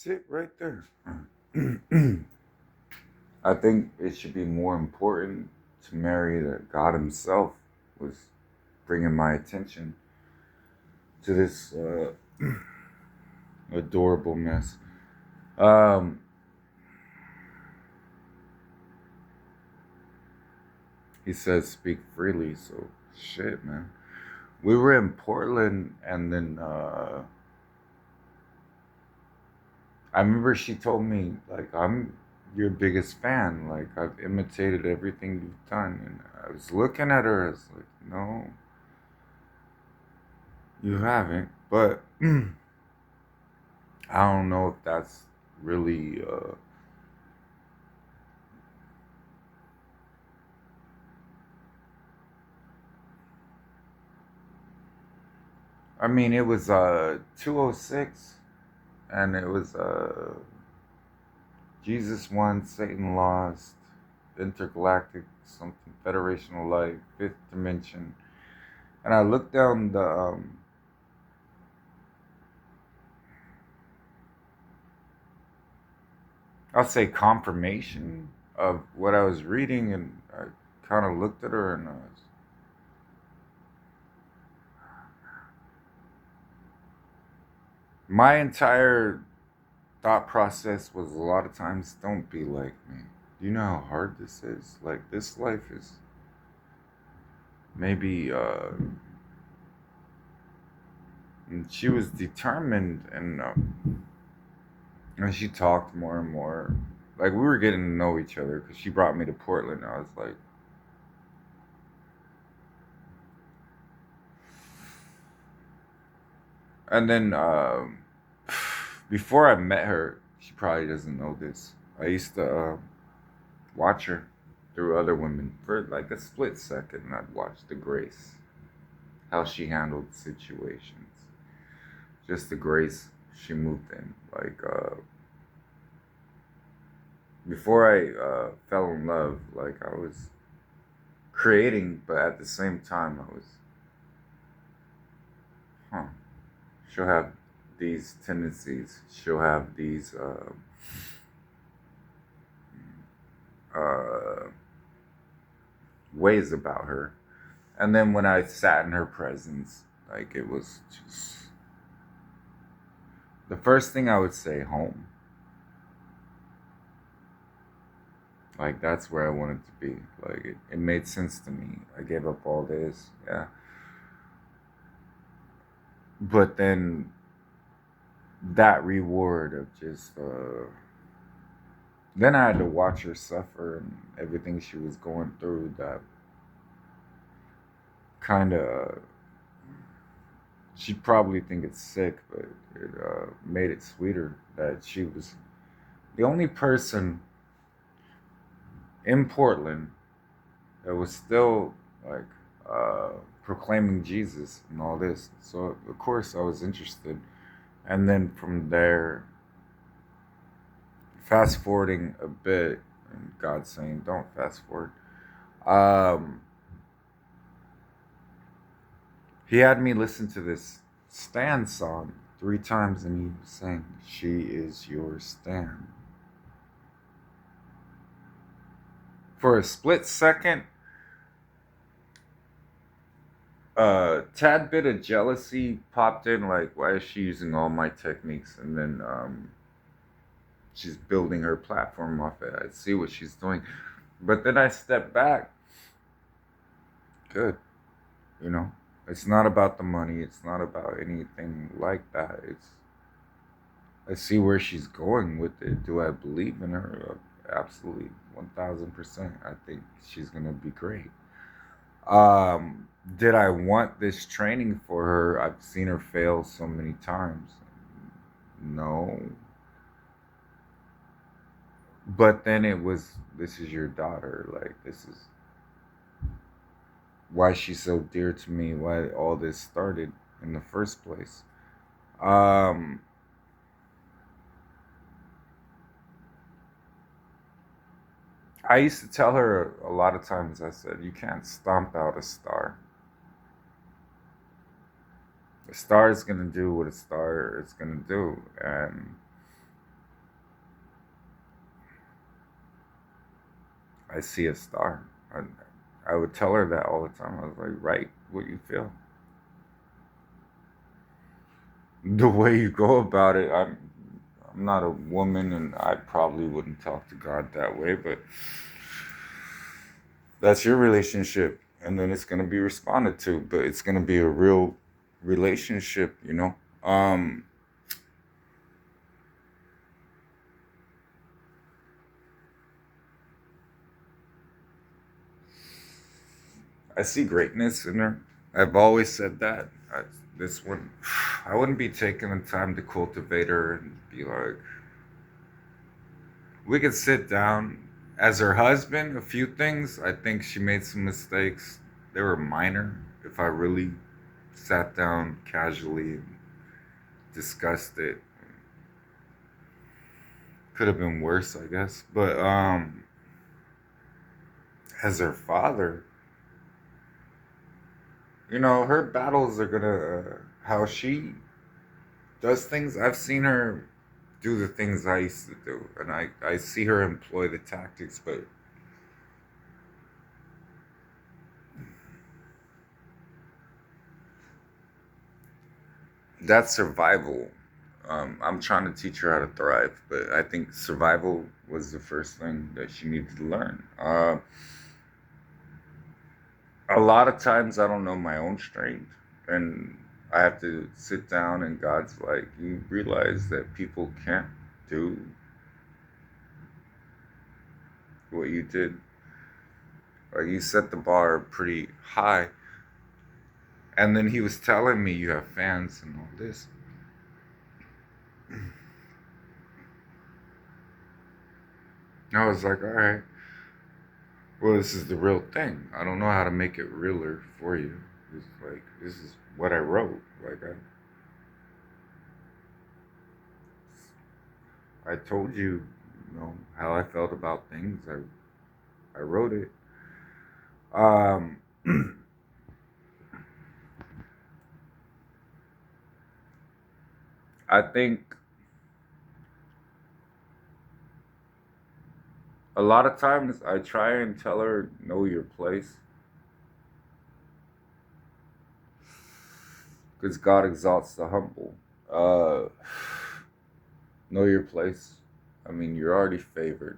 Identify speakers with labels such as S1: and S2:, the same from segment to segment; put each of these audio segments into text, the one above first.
S1: Sit right there. I think it should be more important to marry that God Himself was bringing my attention to this adorable mess. Um, he says, speak freely. So, shit, man. We were in Portland, and then I remember she told me, like, I'm your biggest fan. Like, I've imitated everything you've done. And I was looking at her, I was like, no, you haven't. But I don't know if that's really. I mean, it was 206, and it was Jesus won, Satan lost, intergalactic something, federational life, fifth dimension. And I looked down the I'll say confirmation of what I was reading, and I kind of looked at her, and I was, my entire thought process was a lot of times, don't be like me. Do you know how hard this is? Like, this life is maybe and she was determined, and she talked more and more. Like, we were getting to know each other because she brought me to Portland. I was like, and then before I met her, she probably doesn't know this. I used to watch her through other women for like a split second, and I'd watch the grace, how she handled situations, just the grace she moved in. Like before I fell in love, like I was creating, but at the same time I was, huh? She'll have these tendencies. She'll have these uh, ways about her. And then when I sat in her presence, like it was just the first thing I would say, home. Like that's where I wanted to be. Like it made sense to me. I gave up all this, yeah. But then that reward of just then I had to watch her suffer and everything she was going through. That kind of, she'd probably think it's sick, but it made it sweeter that she was the only person in Portland that was still like uh, proclaiming Jesus and all this. So of course I was interested, and then from there, fast forwarding a bit, and God saying, "Don't fast forward." Um, he had me listen to this Stan song 3 times, and he was saying, "She is your Stan." For a split second, a tad bit of jealousy popped in, like, why is she using all my techniques? And then she's building her platform off it. I see what she's doing. But then I step back. Good. You know, it's not about the money. It's not about anything like that. I see where she's going with it. Do I believe in her? Absolutely, 1000%. I think she's gonna be great. Did I want this training for her? I've seen her fail so many times. No. But then it was, this is your daughter. Like, this is why she's so dear to me, why all this started in the first place. Um, I used to tell her a lot of times, I said, you can't stomp out a star. A star is going to do what a star is going to do. And I see a star. I would tell her that all the time. I was like, write what you feel. The way you go about it, I'm not a woman, and I probably wouldn't talk to God that way, but that's your relationship, and then it's going to be responded to, but it's going to be a real relationship, you know. I see greatness in her. I've always said that. This one, I wouldn't be taking the time to cultivate her and be like, we could sit down. As her husband, a few things, I think she made some mistakes. They were minor. If I really sat down casually and discussed it, could have been worse, I guess. But as her father, her battles are gonna how she does things. I've seen her do the things I used to do, and I see her employ the tactics, but that's survival. I'm trying to teach her how to thrive, but I think survival was the first thing that she needed to learn. A lot of times I don't know my own strength, and I have to sit down, and God's like, you realize that people can't do what you did. Like, you set the bar pretty high, and then he was telling me you have fans and all this. I was like, all right, well, this is the real thing. I don't know how to make it realer for you. It's like, this is what I wrote. Like, I told you, how I felt about things. I wrote it. Um, I think a lot of times I try and tell her, know your place, because God exalts the humble. Uh, know your place. I mean, you're already favored.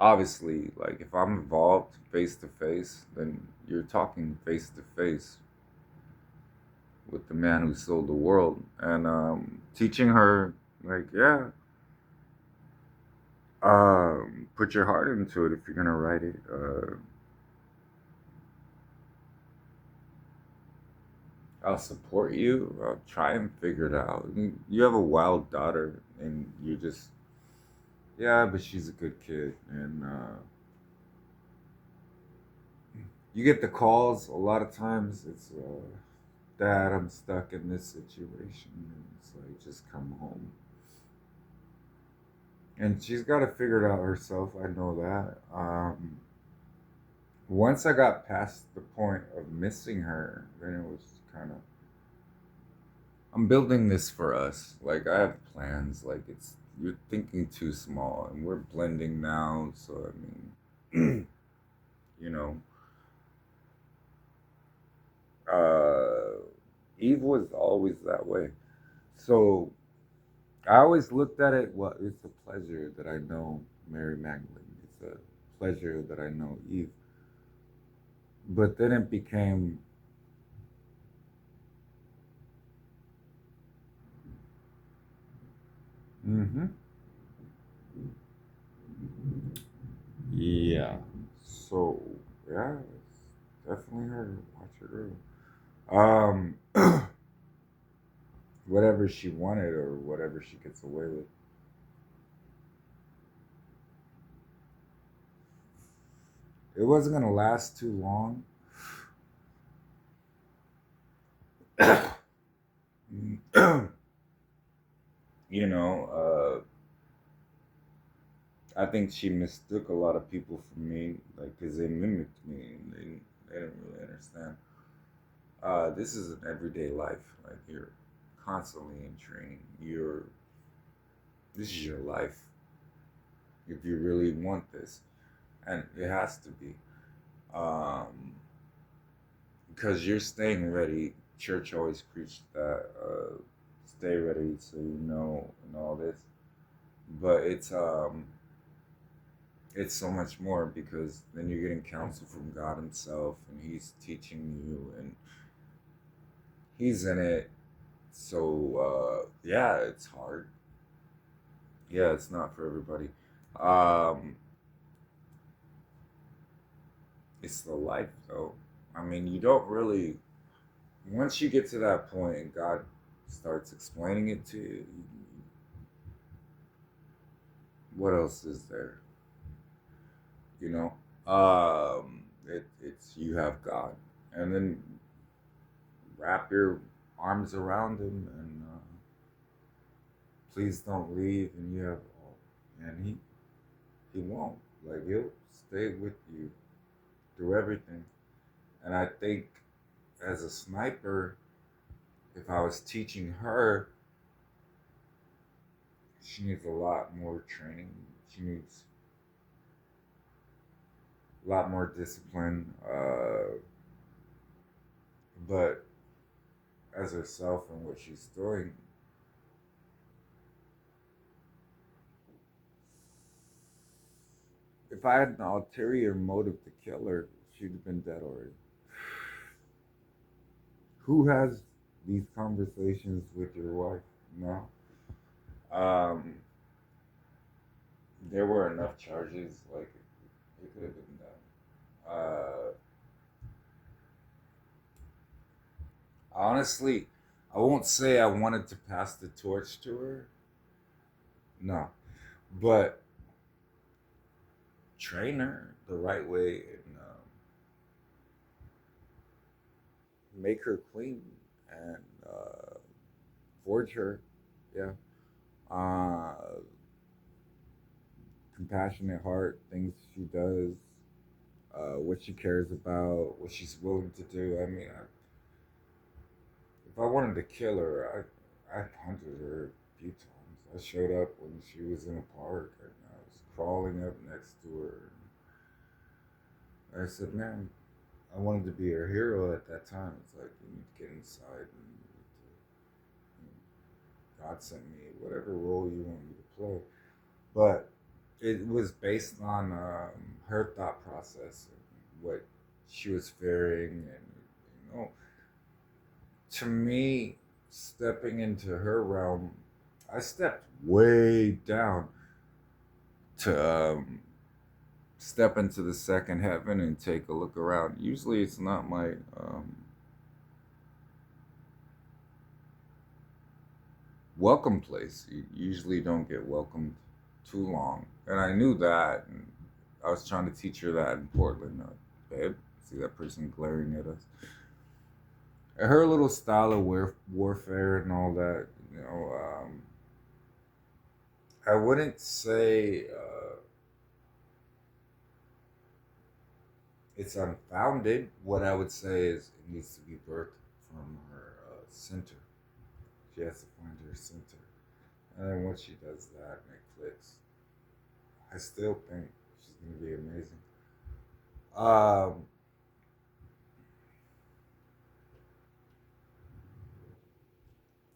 S1: Obviously, like, if I'm involved face to face, then you're talking face to face with the man who sold the world, and teaching her, like, yeah, put your heart into it if you're gonna write it. I'll support you. I'll try and figure it out. You have a wild daughter, and you just, yeah, but she's a good kid, and you get the calls a lot of times. It's Dad, I'm stuck in this situation. And it's like, just come home. And she's got to figure it out herself. I know that. Once I got past the point of missing her, then it was kind of, I'm building this for us. Like, I have plans. Like, you're thinking too small, and we're blending now. So I mean, you know, uh, Eve was always that way. So I always looked at it. Well, it's a pleasure that I know Mary Magdalene. It's a pleasure that I know Eve. But then it became, mm-hmm, yeah. So yeah, it's definitely her. Watch her grow. Whatever she wanted or whatever she gets away with. It wasn't gonna last too long. you know, I think she mistook a lot of people for me, like, because they mimicked me, and they didn't really understand. This is an everyday life. Like, you're constantly in training. This is your life. If you really want this, and it has to be, um, because you're staying ready. Church always preached that, stay ready so you know, and all this, but it's so much more, because then you're getting counsel from God Himself, and He's teaching you, and He's in it. So yeah, it's hard. Yeah, it's not for everybody. Um, it's the life, though. I mean, you don't really, once you get to that point and God starts explaining it to you, what else is there? You know, it's you have God, and then wrap your arms around Him, and please don't leave. And you have, and He won't. Like, He'll stay with you through everything. And I think, as a sniper, if I was teaching her, she needs a lot more training. She needs a lot more discipline. But as herself and what she's doing, if I had an ulterior motive to kill her, she'd have been dead already. Who has these conversations with your wife? No. Um, there were enough charges, like, it could have been done. Honestly, I won't say I wanted to pass the torch to her. No. But train her the right way, and make her queen, and forge her. Yeah. Uh, Compassionate heart, things she does, what she cares about, what she's willing to do. I mean, if I wanted to kill her, I hunted her a few times. I showed up when she was in a park, and I was crawling up next to her. And I said, "Man, I wanted to be her hero at that time." It's like, you need to get inside, and God sent me whatever role you want me to play. But it was based on her thought process and what she was fearing, and to me, stepping into her realm, I stepped way down to step into the second heaven and take a look around. Usually, it's not my welcome place. You usually don't get welcomed too long, and I knew that. And I was trying to teach her that in Portland. Babe, see that person glaring at us. Her little style of warfare and all that, I wouldn't say it's unfounded. What I would say is it needs to be birthed from her center. She has to find her center. And then once she does that and it clicks, I still think she's going to be amazing. Um,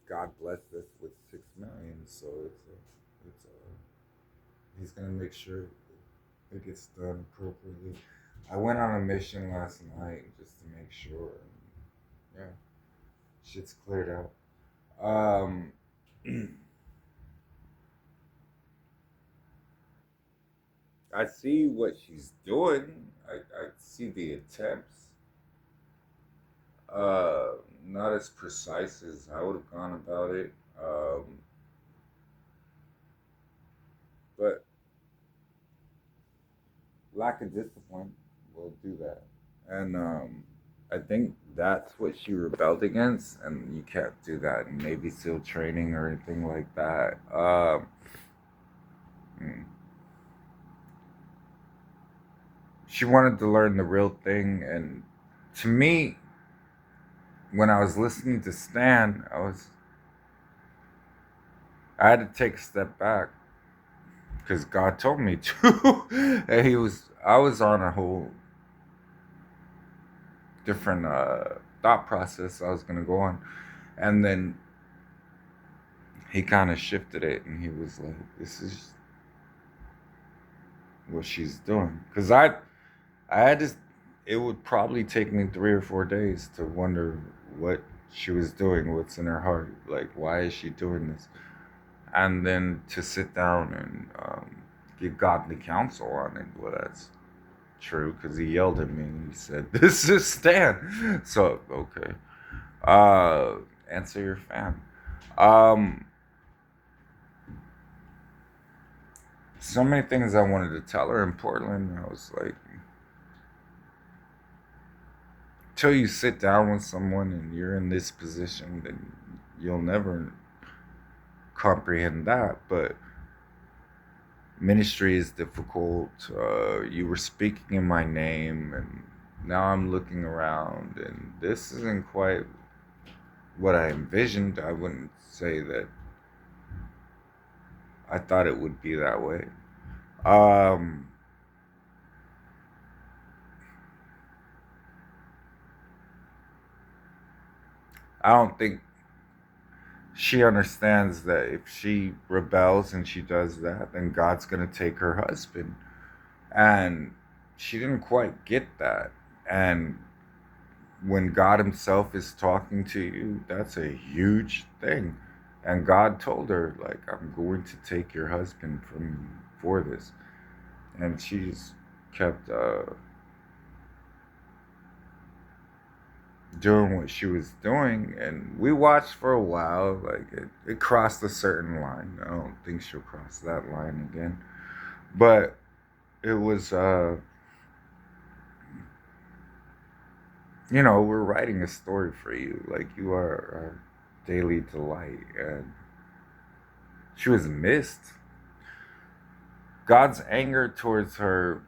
S1: God blessed us with 6 million, so he's going to make sure it gets done appropriately. I went on a mission last night just to make sure. And yeah, shit's cleared out. Um, I see what she's doing. I see the attempts. Uh, Not as precise as I would have gone about it. But lack of discipline will do that. And I think that's what she rebelled against, and you can't do that in Navy SEAL training or anything like that. Hmm. She wanted to learn the real thing, and to me, when I was listening to Stan, I had to take a step back because God told me to. And I was on a whole different thought process I was gonna go on, and then he kind of shifted it, and he was like, "This is what she's doing," because I had this. It would probably take me 3 or 4 days to wonder what she was doing, what's in her heart, like why is she doing this, and then to sit down and give godly counsel on it. Well, that's true because he yelled at me. And he said, "This is Stan." So okay, uh, answer your fan. Um, so many things I wanted to tell her in Portland. I was like, till you sit down with someone and you're in this position, then you'll never comprehend that. But ministry is difficult. You were speaking in my name, and now I'm looking around, and this isn't quite what I envisioned. I wouldn't say that I thought it would be that way. Um, I don't think she understands that if she rebels and she does that, then God's going to take her husband. And she didn't quite get that. And when God Himself is talking to you, that's a huge thing. And God told her, like, I'm going to take your husband from you for this. And she just kept doing what she was doing. And we watched for a while. Like, it crossed a certain line. I don't think she'll cross that line again. But it was, we're writing a story for you. Like, you are our daily delight. And she was missed. God's anger towards her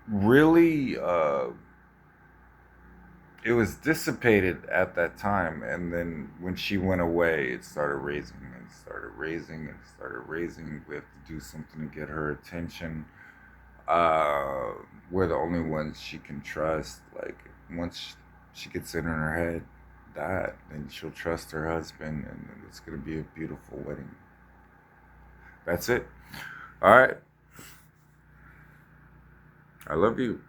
S1: really, it was dissipated at that time. And then when she went away, it started raising and started raising and started raising. We have to do something to get her attention. Uh, we're the only ones she can trust. Like, once she gets it in her head that, then she'll trust her husband, and it's going to be a beautiful wedding. That's it. All right. I love you.